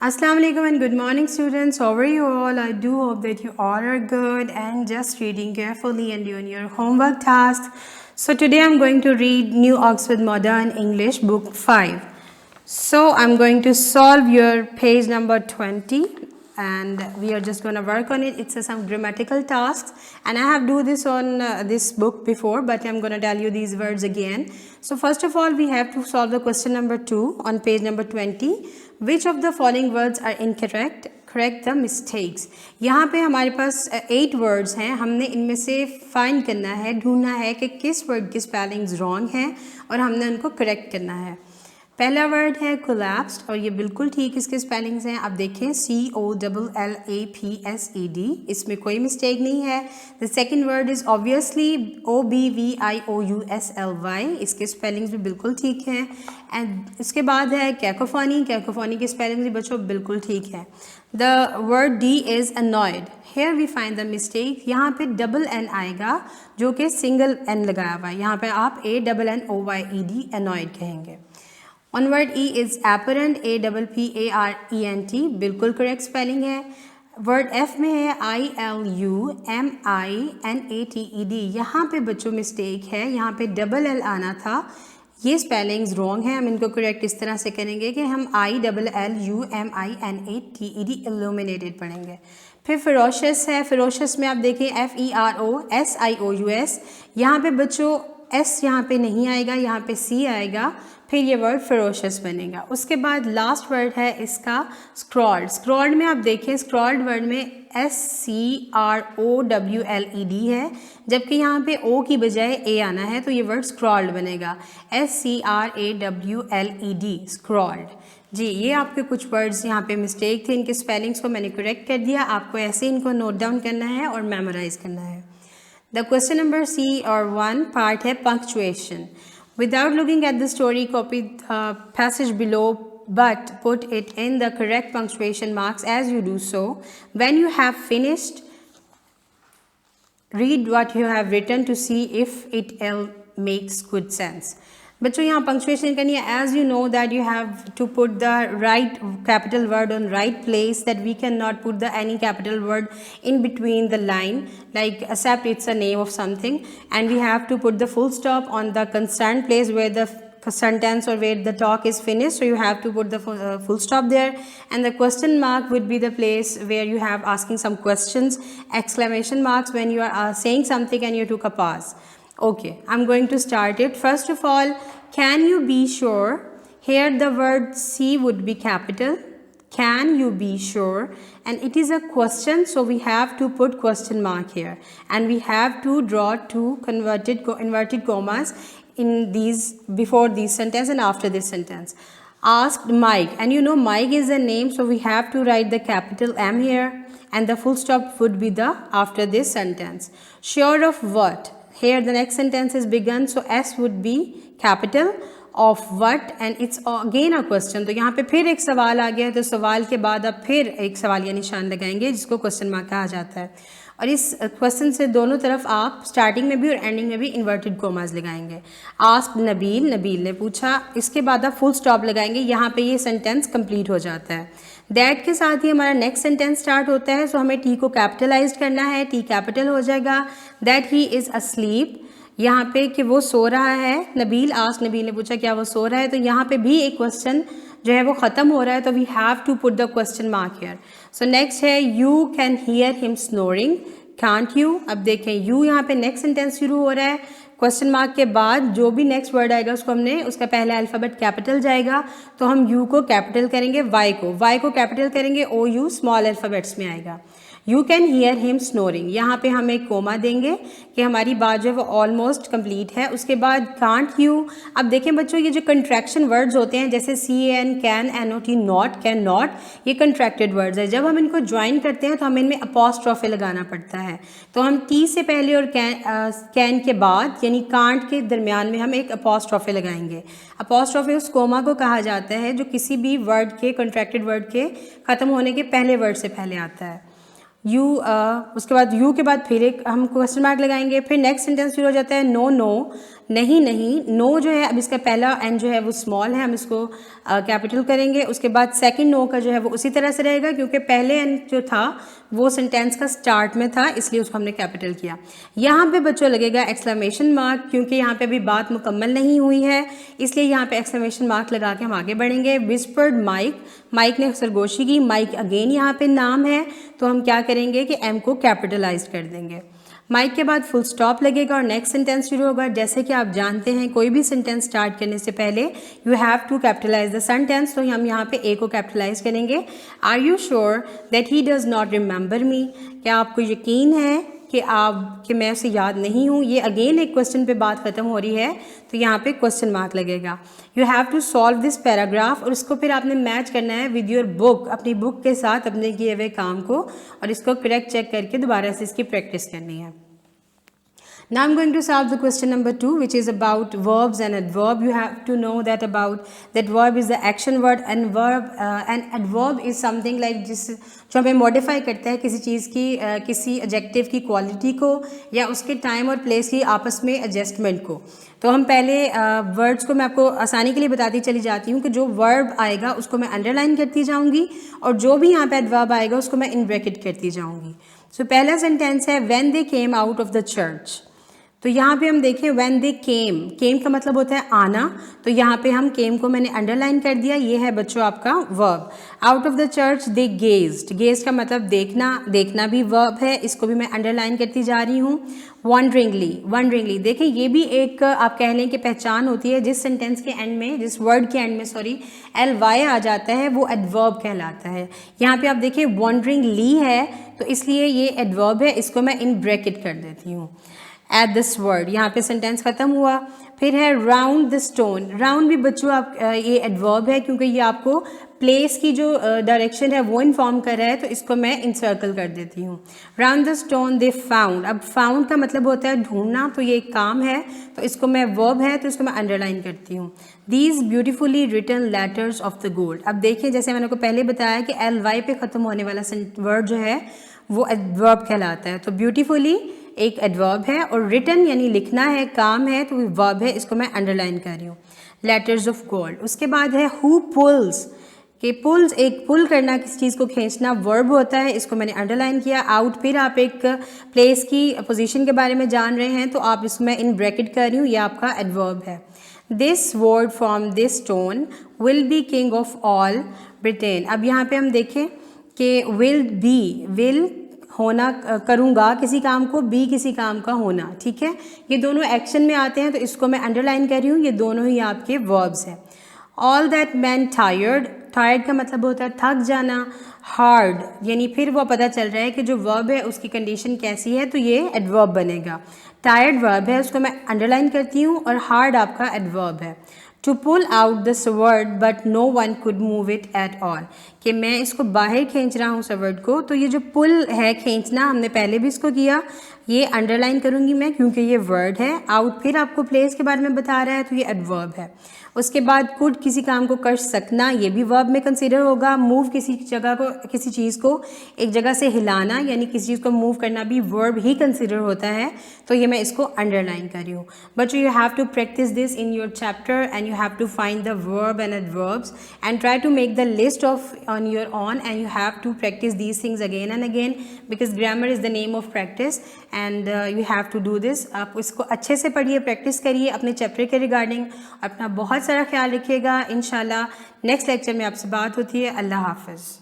Assalamu alaikum and good morning students. How are you all? I do hope that you all are good and just reading carefully and doing your homework tasks. So today I'm going to read New Oxford Modern English book 5. So I'm going to solve your page number 20 and we are just going to work on it. It's some grammatical tasks and I have do this on this book before, but I'm going to tell you these words again. So first of all we have to solve the question number 2 on page number 20. Which of the following words are incorrect? Correct the mistakes. यहाँ पे हमारे पास 8 words हैं, हमने इनमें से find करना है, ढूंढना है कि किस वर्ड की स्पेलिंग्स रॉन्ग हैं और हमने उनको करेक्ट करना है। पहला वर्ड है कोलैप्स्ड और ये बिल्कुल ठीक इसके स्पेलिंग्स हैं। आप देखें COLLAPSED, इसमें कोई मिस्टेक नहीं है। The second word is obviously OBVIOUSLY, इसके स्पेलिंग्स भी बिल्कुल ठीक हैं। एंड इसके बाद है कैकोफोनी, कैकोफोनी की स्पेलिंग्स भी बच्चों बिल्कुल ठीक है। The word D is annoyed, here we find the mistake, यहाँ पे डबल N आएगा जो कि सिंगल N लगाया हुआ है, यहाँ पे आप ANNOYED अनॉयड कहेंगे। On word E is apparent, APPARENT, बिल्कुल करेक्ट स्पेलिंग है। वर्ड F में है ILUMINATED, यहाँ पे बच्चों मिस्टेक है, यहाँ पे डबल L आना था, ये स्पेलिंग्स रॉन्ग है। हम इनको करेक्ट इस तरह से करेंगे कि हम ILLUMINATED इल्यूमिनेटेड पढ़ेंगे। फिर फेरोशियस है, फेरोशियस में आप देखें FEROSIOUS, यहाँ पे बच्चों S यहाँ पे नहीं आएगा, यहाँ पे C आएगा, फिर ये वर्ड फेरोशियस बनेगा। उसके बाद लास्ट वर्ड है इसका स्क्रॉल्ड। स्क्रॉल्ड में आप देखें, स्क्रॉल्ड वर्ड में SCROWLED है, जबकि यहाँ पे O की बजाय A आना है, तो ये वर्ड स्क्रॉल्ड बनेगा, SCRAWLED, स्क्रॉल्ड। जी, ये आपके कुछ वर्ड्स यहाँ पे मिस्टेक थे, इनके स्पेलिंग्स को मैंने करेक्ट कर दिया। आपको ऐसे इनको नोट डाउन करना है और मेमोराइज करना है। द क्वेश्चन नंबर C और 1 पार्ट है punctuation. Without looking at the story, copy the passage below but put it in the correct punctuation marks as you do so. When you have finished, read what you have written to see if it makes good sense. बच्चों यहाँ punctuation करनी है। As you know that you have to put the right capital word on right place, that we cannot put the any capital word in between the line, like except it's a name of something, and we have to put the full stop on the concerned place where the sentence or where the talk is finished, so you have to put the full stop there, and the question mark would be the place where you have asking some questions, exclamation marks when you are saying something and you took a pause. Okay, I'm going to start it. First of all, can you be sure? Here the word C would be capital. Can you be sure? And it is a question, so we have to put question mark here. And we have to draw two inverted commas in these, before this sentence and after this sentence. Asked Mike, and you know Mike is a name, so we have to write the capital M here. And the full stop would be the after this sentence. Sure of what? Here the next sentence is begun, so S would be capital, of what, and it's again a question. तो यहाँ पे फिर एक सवाल आ गया है, तो सवाल के बाद आप फिर एक सवालिया निशान लगाएंगे जिसको क्वेश्चन मार्क कहा जाता है। और इस क्वेश्चन से दोनों तरफ आप स्टार्टिंग में भी और एंडिंग में भी इन्वर्टेड कोमास लगाएंगे। आस्क नबील, नबील ने पूछा, इसके बाद आप फुल स्टॉप लगाएंगे, यहाँ पे ये सेंटेंस कंप्लीट हो जाता है। दैट के साथ ही हमारा नेक्स्ट सेंटेंस स्टार्ट होता है, सो हमें टी को कैपिटलाइज करना है, टी कैपिटल हो जाएगा। दैट ही इज़ अस्लीप, यहाँ पे कि वो सो रहा है। नबील आस्क, नबील ने पूछा क्या वो सो रहा है, तो यहाँ पे भी एक क्वेश्चन जो है वो ख़त्म हो रहा है, तो we have to put the question mark here. So next है you can hear him snoring, can't you. अब देखें यू यहाँ पे नेक्स्ट सेंटेंस शुरू हो रहा है, क्वेश्चन मार्क के बाद जो भी नेक्स्ट वर्ड आएगा उसको हमने उसका पहला अल्फ़ाबेट कैपिटल जाएगा, तो हम यू को कैपिटल करेंगे, वाई को कैपिटल करेंगे, ओ यू स्मॉल अल्फ़ाबेट्स में आएगा। You can hear him snoring, यहाँ पे हम एक कोमा देंगे कि हमारी बात जो है वो ऑलमोस्ट कंप्लीट है। उसके बाद कांट यू। अब देखें बच्चों, ये जो कंट्रैक्शन वर्ड्स होते हैं जैसे CAN, can, NOT, not, can not, ये कंट्रैक्टेड वर्ड्स है। जब हम इनको ज्वाइन करते हैं तो हमें इनमें अपॉस्ट्रोफे लगाना पड़ता है, तो हम टी से पहले और कैन के बाद यानी कांट के दरमियान में हम एक अपॉस्ट्रोफे लगाएंगे। अपॉस्ट्रोफे उस कोमा को कहा जाता है जो किसी भी वर्ड के कंट्रैक्टेड वर्ड के ख़त्म होने के पहले वर्ड से पहले आता है। यू, उसके बाद यू के बाद फिर एक हम क्वेश्चन मार्क लगाएंगे, फिर नेक्स्ट सेंटेंस शुरू हो जाता है नो नो, नहीं नहीं, नो जो है अब इसका पहला एन जो है वो स्मॉल है, हम इसको कैपिटल करेंगे। उसके बाद सेकंड नो का जो है वो उसी तरह से रहेगा, क्योंकि पहले एन जो था वो सेंटेंस का स्टार्ट में था, इसलिए उसको हमने कैपिटल किया। यहाँ पे बच्चों लगेगा एक्सक्लेमेशन मार्क, क्योंकि यहाँ पे अभी बात मुकम्मल नहीं हुई है, इसलिए यहाँ पे एक्सक्लेमेशन मार्क लगा के हम आगे बढ़ेंगे। विस्पर्ड माइक, माइक ने सरगोशी की, माइक अगेन यहाँ पे नाम है, तो हम क्या करेंगे कि एम को कैपिटलाइज कर देंगे। माइक के बाद फुल स्टॉप लगेगा और नेक्स्ट सेंटेंस शुरू होगा। जैसे कि आप जानते हैं कोई भी सेंटेंस स्टार्ट करने से पहले you have to capitalize the sentence, तो हम यहाँ पे ए को कैपिटलाइज करेंगे। Are you sure that he does not remember me, क्या आपको यकीन है कि मैं उसे याद नहीं हूँ। ये अगेन एक क्वेश्चन पे बात ख़त्म हो रही है, तो यहाँ पे क्वेश्चन मार्क लगेगा। You have to solve this paragraph, और इसको फिर आपने मैच करना है विद योर बुक, अपनी बुक के साथ अपने किए हुए काम को, और इसको करेक्ट चेक करके दोबारा से इसकी प्रैक्टिस करनी है। Now I'm going to solve the question number 2, which is about verbs and adverb. You have to know that verb is the action word, and adverb is something like जो हमें modify करता है किसी चीज़ की किसी adjective की quality को या उसके टाइम और प्लेस की आपस में एडजस्टमेंट को। तो हम पहले वर्ड्स को मैं आपको आसानी के लिए बताती चली जाती हूँ कि जो वर्ब आएगा उसको मैं अंडरलाइन करती जाऊँगी, और जो भी यहाँ पे एडवर्ब आएगा उसको मैं इन ब्रैकेट करती जाऊँगी। सो पहला सेंटेंस है when they came out of the church. तो यहाँ पे हम देखें व्हेन दे केम का मतलब होता है आना, तो यहाँ पे हम केम को मैंने अंडरलाइन कर दिया, ये है बच्चों आपका verb. Out of the church they gazed का मतलब देखना भी वर्ब है, इसको भी मैं अंडरलाइन करती जा रही हूँ। वंडरिंगली देखिए ये भी एक आप कह लें कि पहचान होती है, जिस सेंटेंस के एंड में, जिस वर्ड के एंड में ly आ जाता है वो एडवर्ब कहलाता है। यहाँ पे आप देखिए वंडरिंगली है, तो इसलिए ये एडवर्ब है, इसको मैं इन ब्रैकेट कर देती हूँ। एट दिस वर्ड, यहाँ पे सेंटेंस ख़त्म हुआ। फिर है राउंड द स्टोन, राउंड भी बच्चों आप ये एडवर्ब है, क्योंकि ये आपको प्लेस की जो डायरेक्शन है वो इन्फॉर्म कर रहा है, तो इसको मैं इंसर्कल कर देती हूँ। Round the stone they found, अब फाउंड का मतलब होता है ढूंढना, तो ये एक काम है, तो इसको मैं वर्ब है तो इसको मैं अंडरलाइन करती हूँ। These beautifully written letters of the gold, अब देखिए जैसे मैंने को पहले बताया कि ly पे ख़त्म होने वाला वर्ड जो है वो एडवर्ब कहलाता है। तो ब्यूटीफुली एक एडवर्ब है, और रिटन यानी लिखना है, काम है, तो वर्ब है, इसको मैं अंडरलाइन कर रही हूँ। Letters of gold. उसके बाद है हु पुल्स, कि पुल्स एक पुल करना, किसी चीज़ को खींचना वर्ब होता है, इसको मैंने अंडरलाइन किया। आउट फिर आप एक प्लेस की पोजीशन के बारे में जान रहे हैं, तो आप इसमें इन ब्रैकेट कर रही हूँ, ये आपका एडवर्ब है। This word from this stone will be king of all Britain. अब यहाँ पे हम देखें कि विल होना करूँगा किसी काम को, बी किसी काम का होना, ठीक है, ये दोनों एक्शन में आते हैं, तो इसको मैं अंडरलाइन कर रही हूँ, ये दोनों ही आपके वर्ब्स हैं। ऑल दैट मैन टायर्ड का मतलब होता है थक जाना। हार्ड यानी फिर वो पता चल रहा है कि जो वर्ब है उसकी कंडीशन कैसी है, तो ये एडवर्ब बनेगा। टायर्ड वर्ब है, उसको मैं अंडरलाइन करती हूँ, और हार्ड आपका एडवर्ब है। To pull out the sword but no one could move it at all, कि मैं इसको बाहर खींच रहा हूँ स्वर्ड को, तो ये जो पुल है खींचना, हमने पहले भी इसको किया, ये अंडरलाइन करूँगी मैं क्योंकि ये वर्ड है। आउट फिर आपको प्लेस के बारे में बता रहा है, तो ये एडवर्ब है। उसके बाद कुड किसी काम को कर सकना, ये भी वर्ब में कंसीडर होगा। मूव किसी जगह को, किसी चीज़ को एक जगह से हिलाना यानी किसी चीज़ को मूव करना भी वर्ब ही कंसीडर होता है, तो ये मैं इसको अंडरलाइन कर रही हूँ। But you have to practise this in your chapter and you have to find the verb and adverbs and try to make the list of on your own, and you have to practice these things again and again because grammar is the name of practice and you have to do this। आप इसको अच्छे से पढ़िए, practice करिए अपने chapter के regarding. अपना बहुत सारा ख्याल रखिएगा। इंशाल्लाह नेक्स्ट लेक्चर में आपसे बात होती है। अल्लाह हाफ़िज़।